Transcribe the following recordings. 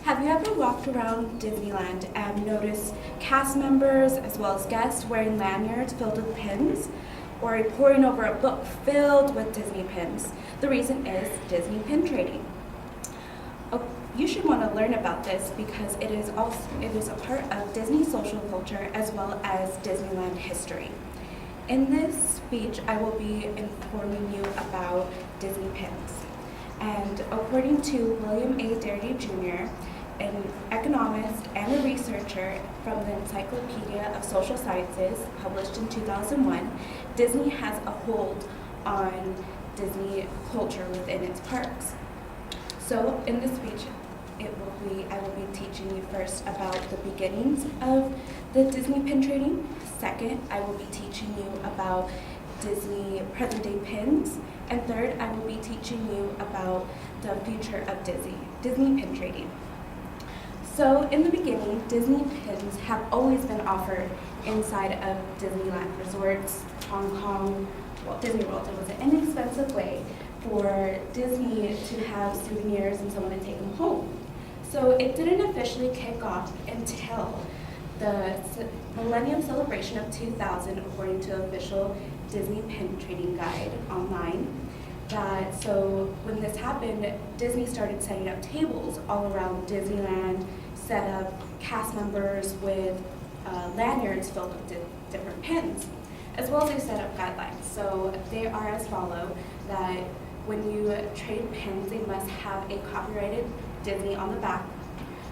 Have you ever walked around Disneyland and noticed cast members as well as guests wearing lanyards filled with pins, or poring over a book filled with Disney pins? The reason is Disney pin trading. Oh, you should want to learn about this because it is a part of Disney social culture as well as Disneyland history. In this speech, I will be informing you about Disney pins. And according to William A. Darity Jr., an economist and a researcher from the Encyclopedia of Social Sciences, published in 2001, Disney has a hold on Disney culture within its parks. So in this speech, I will be teaching you first about the beginnings of the Disney pin trading. Second, I will be teaching you about Disney present-day pins. And third, I will be teaching you about the future of Disney pin trading. So in the beginning, Disney pins have always been offered inside of Disneyland resorts, Hong Kong, Walt Disney World. It was an inexpensive way for Disney to have souvenirs and someone to take them home. So it didn't officially kick off until the Millennium Celebration of 2000, according to official Disney pin trading guide online. So when this happened, Disney started setting up tables all around Disneyland, set up cast members with lanyards filled with different pins, as well as they set up guidelines. So they are as follow, that when you trade pins, they must have a copyrighted Disney on the back.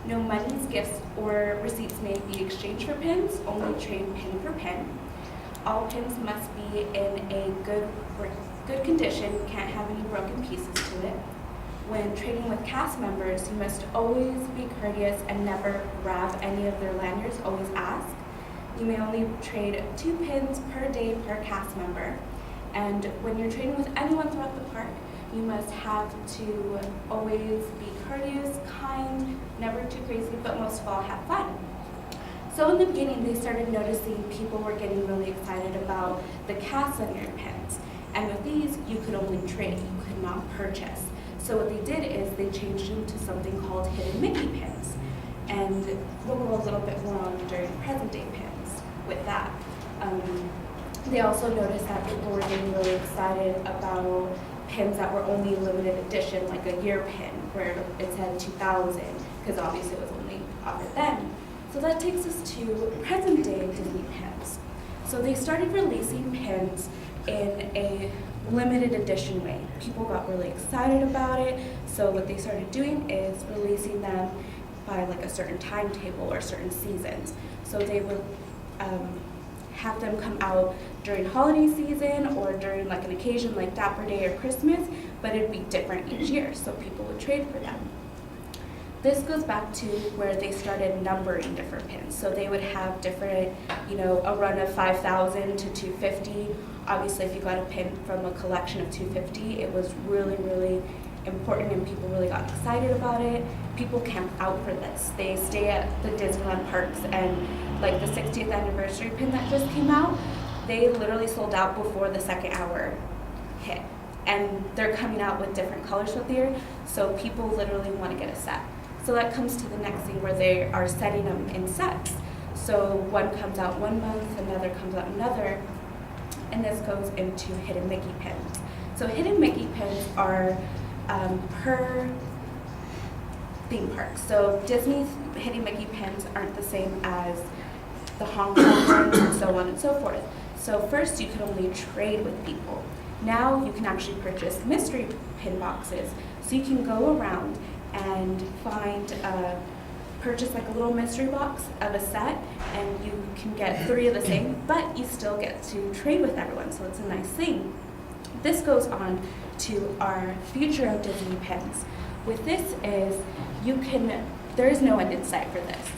No monies, gifts, or receipts may be exchanged for pins, only trade pin for pin. All pins must be in a good condition, can't have any broken pieces to it. When trading with cast members, you must always be courteous and never grab any of their lanyards, always ask. You may only trade 2 pins per day per cast member. And when you're trading with anyone throughout the park, you must have to always be courteous, kind, never too crazy, but most of all, have fun. So in the beginning, they started noticing people were getting really excited about the cast lanyard pins. And with these, you could only trade, you could not purchase. So what they did is they changed them to something called hidden Mickey pins. And we'll go a little bit more on during present day pins with that. They also noticed that people were getting really excited about pins that were only limited edition, like a year pin, where it said 2000, because obviously it was only offered then. So that takes us to present day Disney pins. So they started releasing pins in a limited edition way. People got really excited about it, so what they started doing is releasing them by like a certain timetable or certain seasons. So they would have them come out during holiday season or during like an occasion like Dapper Day or Christmas, but it'd be different each year, so people would trade for them. This goes back to where they started numbering different pins. So they would have different, a run of 5,000 to 250. Obviously, if you got a pin from a collection of 250, it was really, really important and people really got excited about it. People camp out for this. They stay at the Disneyland parks, and like the 60th anniversary pin that just came out, they literally sold out before the second hour hit. And they're coming out with different colors with the year, so people literally want to get a set. So that comes to the next thing where they are setting them in sets. So one comes out one month, another comes out another, and this goes into hidden Mickey pins. So hidden Mickey pins are per theme park. So Disney's hidden Mickey pins aren't the same as the Hong Kong ones and so on and so forth. So first you could only trade with people. Now you can actually purchase mystery pin boxes. So you can go around and purchase like a little mystery box of a set, and you can get 3 of the same, but you still get to trade with everyone, so it's a nice thing. This goes on to our future of Disney pins. With this is, there is no end in sight for this.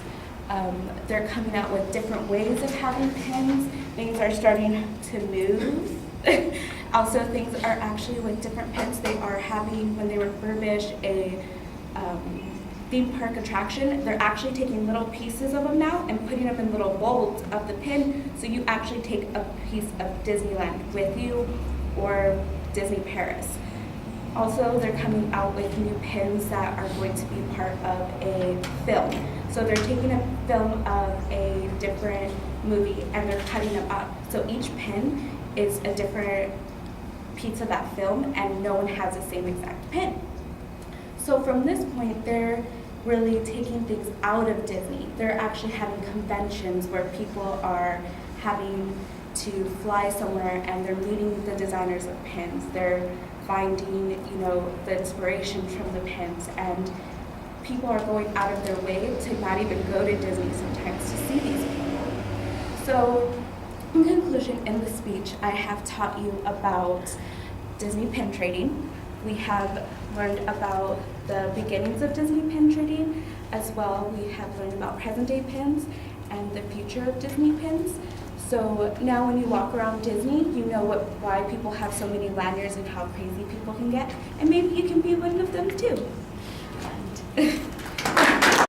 They're coming out with different ways of having pins. Things are starting to move. Also, things are actually with different pins. They are having, when they refurbish a theme park attraction, they're actually taking little pieces of them now and putting them in little molds of the pin, so you actually take a piece of Disneyland with you or Disney Paris. Also, they're coming out with new pins that are going to be part of a film. So they're taking a film of a different movie and they're cutting them up. So each pin is a different piece of that film and no one has the same exact pin. So from this point, they're really taking things out of Disney. They're actually having conventions where people are having to fly somewhere and they're meeting the designers of pins. They're finding, the inspiration from the pins, and people are going out of their way to not even go to Disney sometimes to see these people. So in conclusion, in the speech, I have taught you about Disney pin trading. We have learned about the beginnings of Disney pin trading. As well, we have learned about present day pins and the future of Disney pins. So now when you walk around Disney, you know why people have so many lanyards and how crazy people can get. And maybe you can be one of them too.